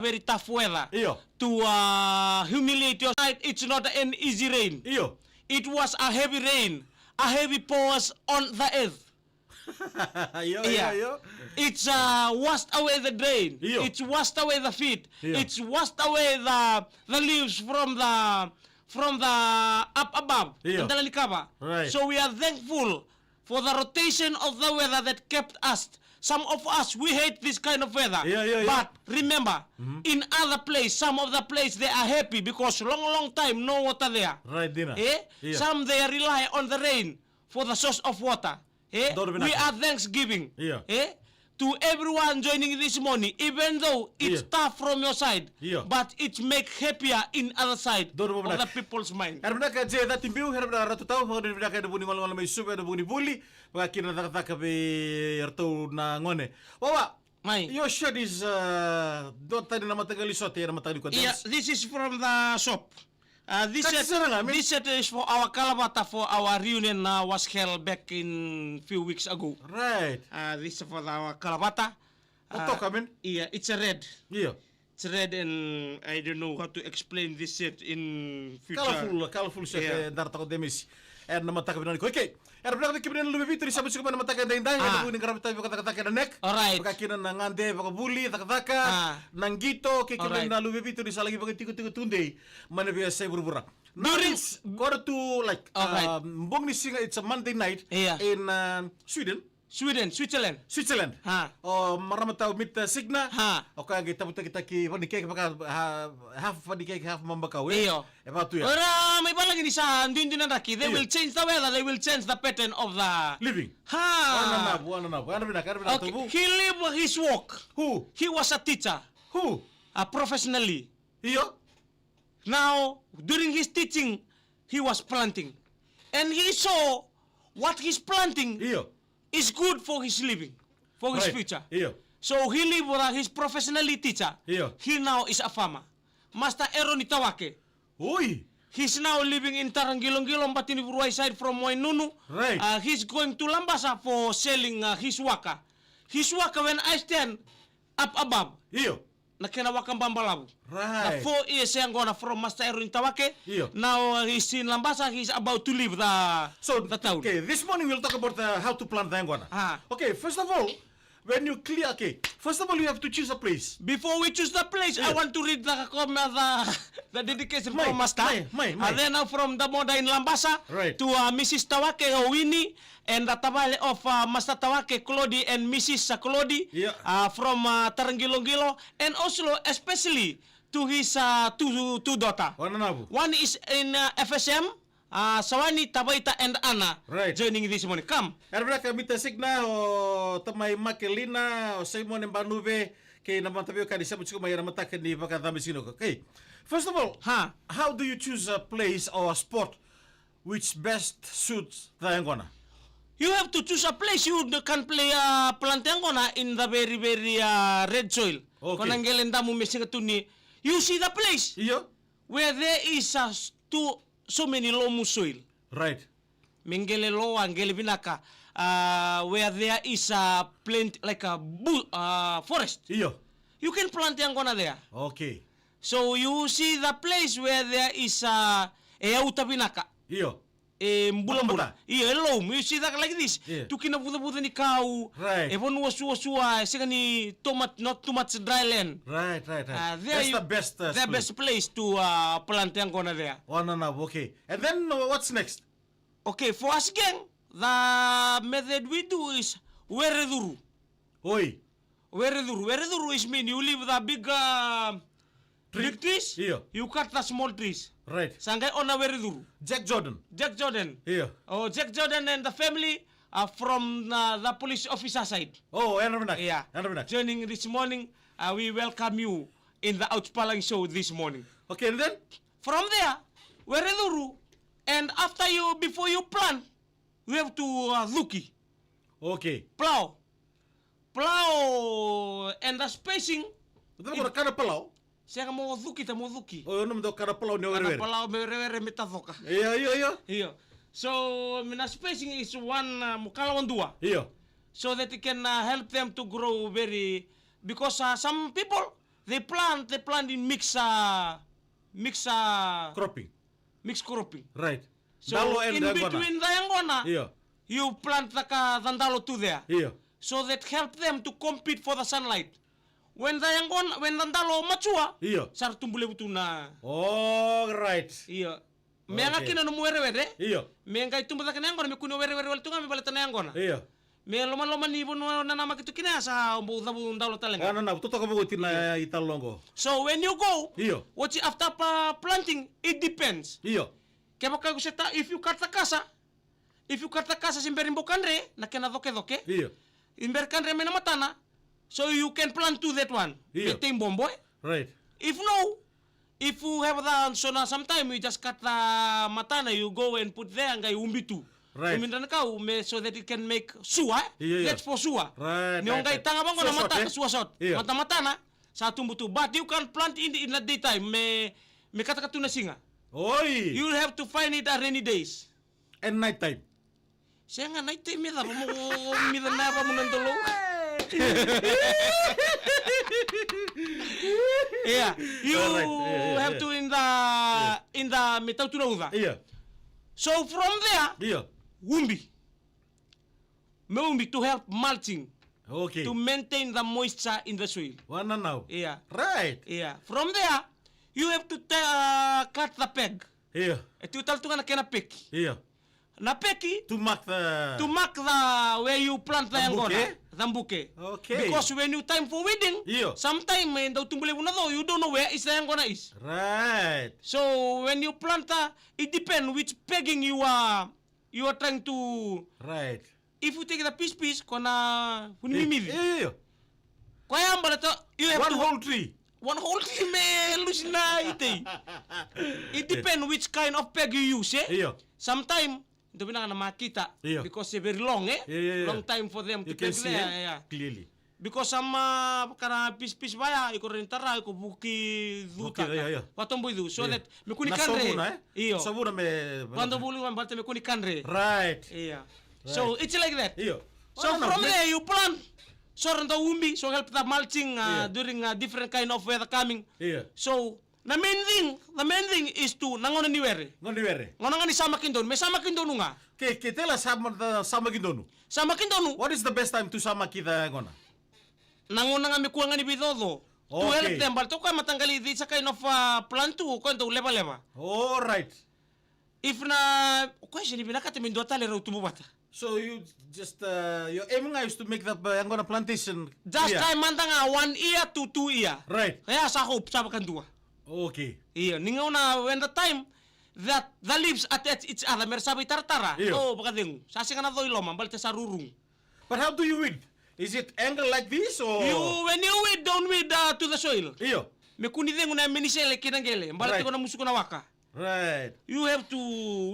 very tough weather Iyo. to humiliate your side. It's not an easy rain. Iyo. It was a heavy rain, a heavy pause on the earth. Iyo. It's washed away the drain. Iyo. It's washed away the feet. Iyo. It's washed away the leaves from the up above. Iyo. And the lalikaba. Right. So we are thankful for the rotation of the weather that kept us. Some of us, we hate this kind of weather. Yeah. But remember, in other place, some of the place they are happy because long time no water there. Right, Dina. Yeah. Some they rely on the rain for the source of water. Don't be We lucky. are Thanksgiving. Yeah. To everyone joining this morning, even though it's Yeah. tough from your side, Yeah. but it make happier in other side Don't be of lucky. the people's mind. Hermana ka je that timbiu hermana ratu tau hermana ka buni ngol mai sube buni buli ba kina taka be erto na ngone. Wawa. Mai. Your shirt is don't tadi nama tagali sote nama tadi ko. Yeah, this is from the shop. This set is for our Kalabata for our reunion was held back in few weeks ago. Right. This is for our Kalabata. What talk, I mean? Yeah, it's a red. Yeah. It's red and I don't know how to explain this set in future. Colorful shirt Yeah. dar tako demis. Nama taka binani ko. Okay. Hermana ka kibinen lume vitri sabu suka nama taka dai buni ngarap tayo kata nek. Alright. Baka kina na ngande baka buli taka nangito ke kibinen Alright. na lume vitri sa lagi baka tiku tunde. Mana biya say burbura. During Quarter to like Alright. Mbongni Singa, it's a Monday night Yeah. in Switzerland. Switzerland. Oh, marama tao mit Signa. Ha. Okay, kita buta kita ki panikek baka half panikek half mambakaw. Iyo. Eba tu ya. Ora, may palagi ni sa Dindin Raki. They Iyo. will change the weather. They will change the pattern of the Living. Ha. Ano na. Okay. He lived his work. Who? He was a teacher. Who? Professionally. Iyo. Now, during his teaching, he was planting. And he saw what he's planting Iyo. is good for his living, for his Right. future. Iyo. So he lived with his professionally teacher. Iyo. He now is a farmer. Master Aaron Itawake. Uy. He's now living in Tarangilong-Gilong, Batiniburuay side from Wainunu. Right. He's going to Lambasa for selling his waka. His waka, when I stand up above, Iyo. nakinawakang Bambalabu. Right. 4 years yang gonna from Master Aaron Itawake. Iyo. Now he's in Lambasa. He's about to leave the town. Okay, this morning we'll talk about how to plant the iguana. Okay, first of all, when you clear, first of all you have to choose a place. Before we choose the place, I Yeah. want to read the dedication May, from Master. may. And then from the Moda in Lambasa Right. to Mrs. Tawake Winnie and the Tabale of Master Tawake Claudi and Mrs. Claudi Yeah. from Tarangilong-Gilo, and also especially to his two daughter. Ano na po? One is in FSM, Sawani, Tabaita, and Anna Right. joining this morning. Come. Hermana kami Signa o tamay Makelina o Simon and Banube kay naman tabi ka di sa mutsuko may namatakan ni baka dami sino. Okay. First of all, how do you choose a place or a spot which best suits the iguana? You have to choose a place you can play Plantangona in the very red soil. Okay. Konanggelenda mo missing ni. You see the place Iyo? where there is so many loam soil. Right. Mengele lo angele binaka where there is a plant like a forest. Iyo. You can plant Angona there. Okay. So you see the place where there is auta binaka. Iyo. Mbula-mbula. Yeah, loam. You see that like this. Yeah. Tu kinabuda-buda ni kau. Right. Even wasua-sua. Sika ni not too much dry land. Right. There That's the best the best place to plant yang kona there. Oh, no, okay. And then what's next? Okay, for us gang, the method we do is wereduru. Oi. Wereduru is mean you leave the big trees. Yeah. You cut the small trees. Right. Sangay on a wereduru. Jack Jordan. Jack Jordan. Yeah. Oh, Jack Jordan and the family are from the police officer side. Oh, Enramanak. Yeah. Joining this morning, we welcome you in the Outspalang show this morning. Okay, and then? From there, wereduru, and before you plant, we have to luki. Okay. Plow, and the spacing. Ito ko kana palaw. Siya ka mo duki. Oh, ano mo kana palaw ni Kana ore. palaw merere metazoka. Iyo. So, mina spacing is one mukalawan dua. Iyo. So that it can help them to grow because some people They plant in mixed Cropping. cropping. Right. So Dalo and in Dangona. between the Angona, Iya. you plant like a Dandalo too there. Iya. So that help them to compete for the sunlight. When Dandalo mature, Iya. sar tumbule butuna. Oh, right. Iya. Menga kina no were. Iya. Menga itumba ka Angona me kuno were wal tunga me balata Angona. Iya. Me loma ni bono na nama kitu kina sa umbu Dandalo talenga. Ano na, tuto ka mo tina italongo. So when you go, Iyo. what you after planting, it depends. Iyo. Kaya baka kuseta if you cut the casa simberin bokandre na kena doke. Iyo. Imber kandre mena matana. So you can plant to that one. Iyo. Beting bomboy. Right. If no, if you have the so now sometime you just cut the matana, you go and put there and umbitu. Right. Umindan kau so that it can make sua. Iya. That's for sua. Right. Ni ongai tanga bang na mata sua shot. Iya. Mata matana sa tumbutu. But you can plant in the daytime. Me kata katuna singa. Oi. You have to find it at rainy days. And night time. Saya nga night time mida mo mida na pa mo nandolo. Yeah, you have to in the metal tunauda. Iya. So from there, Iya. umbi to help mulching, Okay. to maintain the moisture in the soil. Wana now. Yeah, Right. yeah. From there, you have to cut the peg. Iya. Ito tal tunga na kena peki. Iya. Na peki To mark the... to mark the where you plant the angona. Zambuke. Okay. Because when you time for weeding, Iyo. sometime in the tumbule unado, you don't know where is the angona is. Right. So when you plant, it depends which pegging you are trying to. Right. If you take the piece, kona hunimidi. Iyo. Kaya ambala to you have One to whole tree. one whole tree me lusina ite. It depends which kind of peg you use. Iyo. Sometimes ito na makita Iyo. because it's very long Yeah. long time for them to You can peg see there. it Yeah. clearly. Because sama kana pis baya iko rentara iko buki duta. Buki, yeah. Watombo idu so Yeah. that me kuni Nasabuna, kanre. Iyo. Sabuna me... Quando bulu man balte me kuni kanre. Right. Yeah. So it's like that. Iyo. So Ano, from me- there you plant so rento umbi so help the mulching Yeah. during different kind of weather coming. Iya. So the main thing is to nangono ni were. Ngondi were. Ngono nga ni sama kindon, me sama kindonu nga. Kitela sama gindonu. Sama kindonu. What is the best time to sama kita ngona? Nangono nga me kuanga ni bidodo. To help Okay. them, balto ka matanggali this kind of plant to kwento leba. All right. If na question if nakati min dota lero tumubata. So you just your aim is to make the ngona plantation. Just clear. time mantanga 1 year to 2 year. Right. Kaya sa hope sa dua. Okay. Iya, ningaw na when the time that the leaves attach each other, mersabi tartara. Iyo. Oh, bakading. Sasi ka na doy lomang, balte sa rurung. But how do you weed? Is it angle like this or? When you weed, don't weed to the soil. Iyo. Me kunideng na minisele kinangele, balte Right. ko na musuko na waka. Right. You have to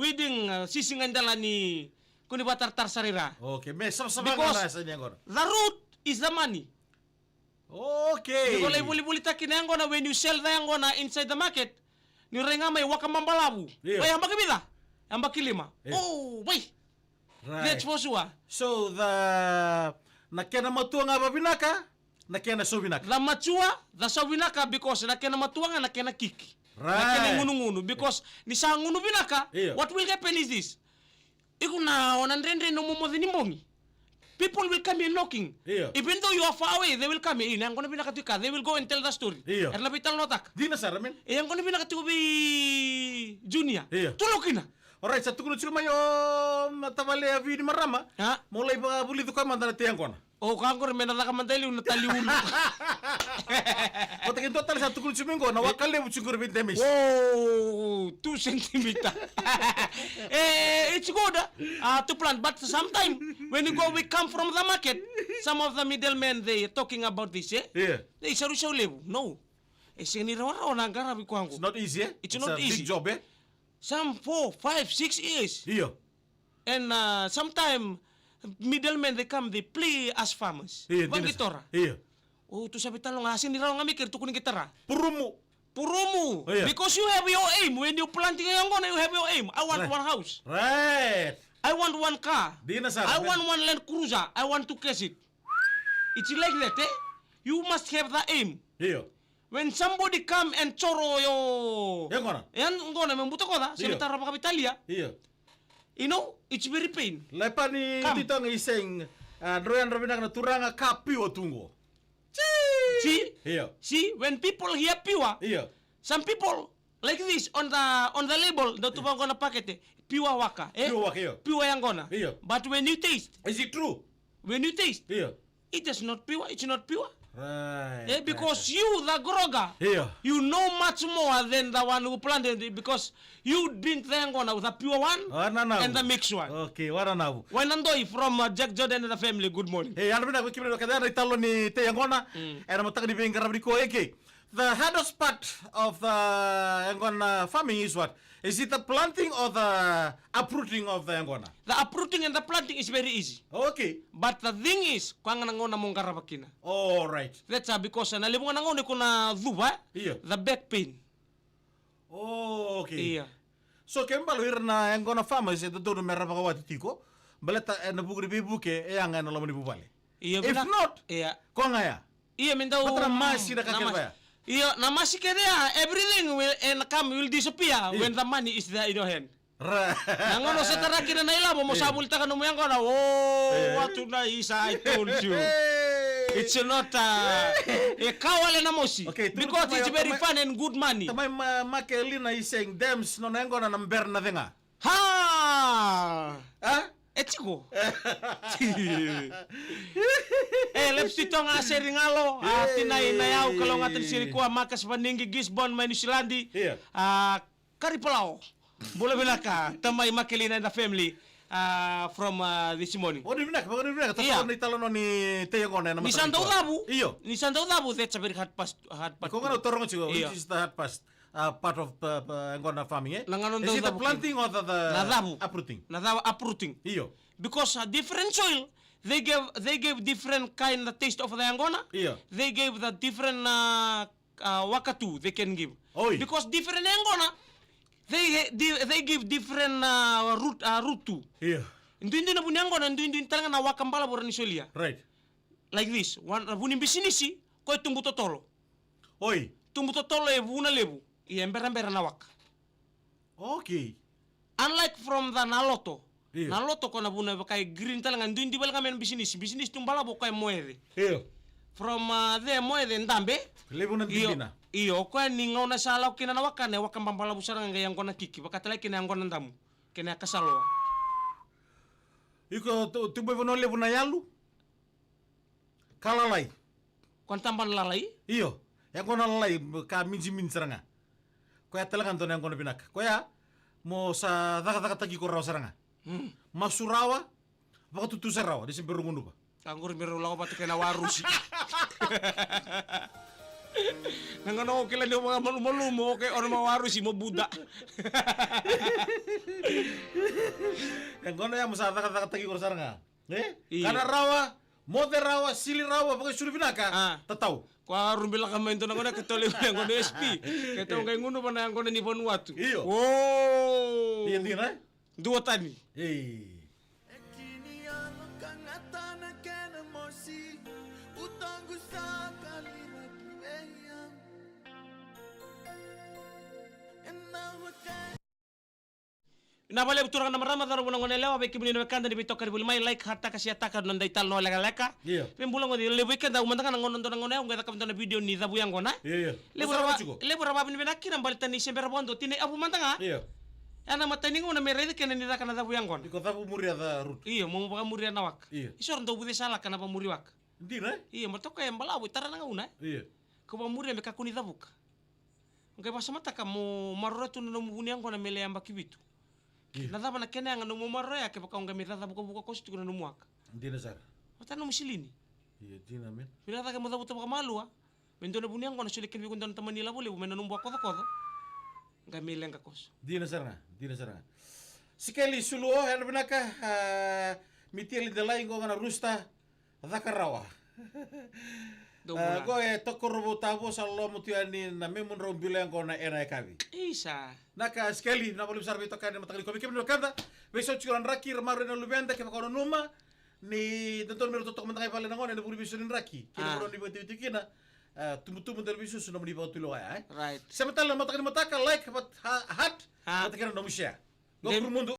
weeding sisingan dala ni kuni ba tartar sarira. Okay. Me sama Because- ngona sa niya ngona. The root is the money. Okay. Because buli takinango na when you sell the angona inside the market, ni renga may wakamambalabu. Iyo. Ay, ambaki bida. Ambaki lima. Iyo. Oh, wait. Right. That's for sure. So the nakena matua nga babinaka, nakena subinaka. The matua, the sawinaka because nakena matuanga nakena kiki. Right. Nakena ngunu because ni sa ngunu binaka, Iyo. what will happen is this. Iku na onandrendre no momodini mongi. People will come in knocking. Iyo. Even though you are far away, they will come in. Ang kono binaka tuka, they will go and tell the story. Iyo. Erla bital notak. Di na saramin. Yang kono binaka tubi junior. Iyo. Tulokina. Alright, sa tukul chuma yo matavale avi ni marama. Ha? Mulai ba buli tu ka mandana tiang kona. O kangor mena laka mandali una taliuno. Kota kinto tal sa tukul chuma ko na wakale bu chungur bin demis. Whoa, 2 centimeter. It's good to plant, but sometimes when you go, we come from the market. Some of the middlemen they talking about this. Yeah. They saru lebu. No, sini rawa na garabi kwangu. It's not easy, eh? It's not a easy. big job, eh? Some 4, 5, 6 years, Iyo. and sometimes middlemen they come, they play as farmers. Iya, Bang dinas- gitora. Iya. Oh, tu sabi talong asin ni rawa ngamikir tu kuning gitara. Purumu. Purumu. Oh, yeah. Because you have your aim. When you planting a gonna you have your aim. I want Right. one house. Right. I want one car. Di na sa I want one Land Cruiser. I want to cash it. It's like that, eh? You must have the aim. Iyo. when somebody come and choro yo Yang ngona membuto koda sementara pa kapitalia. Iya. You know, it's very pain. Lepa ni dito ng iseng Androyan Robina na turanga kapi o tungo. See? Iya. See, when people hear piwa, Iya. some people like this on the label, the tubang gonna packet, piwa waka, Piwa waka, iya. Piwa yang gonna. Iya. But when you taste, Is it true? when you taste, Iya. it is not piwa, it's not piwa. Right. Because you, the groga, Iya. you know much more than the one who planted it because you drink the angona with the pure one and the mixed one. Okay, wala na. When Andoy from Jack Jordan and the family, good morning. Hey, ano ba kimino kada na italo ni Te Angona? Era matag ni Bengar ni ko eke. The hardest part of the Angona farming is what? Is it the planting or the uprooting of the Angona? The uprooting and the planting is very easy. Okay. But the thing is, kung ang nangona mong karabakina. All right. That's because nalibong nangona ko na dhuba, Iya. the back pain. Oh, okay. Iya. So kembalo ir na Angona farmers ito do mera baka wati tiko. Baleta na bugri bibuke e ang na lamani bubale. Iya, If not, iya. ko nga ya. Iya, mindaw. Matra masi na kakilbaya. Iya, namasi kaya everything will disappear when the money is there in your hand. Nangono sa taraki na nailabo mo sabulta ka numuyang ko na, what na isa, I told you. It's not kawale na mosi. Okay, because it's very fun and good money. Tamay makelina iseng dems no Angona number na denga. Ha! Ha? Etiko. Lepsito nga seringalo. Tinay nayaw kalau nga sirikuha makas paninggi Gisbon Manusilandi. Iya. Karipalao. Bola binaka tamay makelina na family from this morning. Oh, di binak. Tapos ni talo no ni Te Angona na Ni Santo Dabu. Iyo. Ni Santo Dabu that's a very hard pass. Kung ano torong sigo, Iya. which is the hard part of Angona farming, eh? Langanon Is it daw the planting or the Nadabu. uprooting? Nadawa uprooting. Iyo. Because different soil, they gave different kind of taste of the Angona. Iya. They gave the different wakatu they can give. Oi. Because different Angona, they give different root too. Iya. Hindi na punya Angona, hindi talaga na wakambala borani solia. Right. Like this, one bunim bisinisi, ko tumbu totolo. Oi. Tumbu totolo e buna lebu, i embera na waka. Okay. Unlike from the Naloto. Iya. Naloto ko na buna kay green talaga hindi bala ngamen business tumbala bo kay moede. Iyo. From the moede ndambe. Lebu ng Dibina. Iyo ko ni ngaw na salaw kinanawakan ne wakam pampala busarang ngayang ko na kiki bakatala kinang ko nandamu. Kina kasalo. Iko tubo no lebu na yalu. Kalalay. Kon tamban lalai. Iyo. Yang ko nalalay ka minjimin saranga. Kaya talagang to na ko na binak. Kaya mo sa tagi ko raw saranga. Masurawa. Baka tutusarawa. Di simperunguno ba? Anggur meru lawa pati kena warusi. Nangano kila ni mga malumo kay orang mawarusi mo buda. Yang kono ya masa tagi ko saranga. Iya. Kana rawa, moder rawa, sili rawa, baka suli binaka. Tataw. Kwa rumbila kama ito nangona katoli ko yang kono SP. Kato kay nguno pa na yang kono ni Vanuatu. Iyo. Oh. Iya din na? Dua tani. Eh. Nabale turang na marama daro bunang lewa be kibuni na kanda ni bitoka ni mai like hatta kasi ataka non dai tal no leka. Iya. Pembulang ngodi le weekend da umanda kan ngonon don ngone ngada kam na video ni zabu yang gona. Iya. Le bora babin benaki nam balita ni sember bondo tine abu mantanga. Iya. Ana matani ngona merede kena ni da kana zabu yang gona. Iko tabu muria da rut. Iya, mo baka muria nawak. Iya. Isor ndo bude sala kana pa muriwak. Ndi na? Iya, matoka yang balabu tarana ngauna. Iya. Ko pa muria be kakuni zabuka. Ngai pasamata ka mo marrotu no mubuni yang gona mele amba kibitu. Nadhaba na kena nga numumaro yake baka unga mithatha buka kosti kuna numuaka. Ndina sara. Matano musilini. Iya, dina men. Bila taka mo dabuta baka malua. Mendona buniang kono sulikin bi kundon tamani la bole mena numbu ako kodo. Nga milenga kos. Dina sara. Sikali suluo her binaka mitieli delay ngo ngana rusta dhakarawa. Go tokorobo tabo sallo mutiani na memun rombile ngo na era kabi. Isa. Naka skeli na boleh besar beto kan matakali komi kemi kanda besok curan raki remaru na lubenda ke makono numa ni tonton mero totok mentai pale nangon na buri bisunin raki kini buru di beti kina tumu-tumu television sudah menibau tulo ay. Right. Samantala matakan mataka like hat matakan Indonesia. Go Game- mundo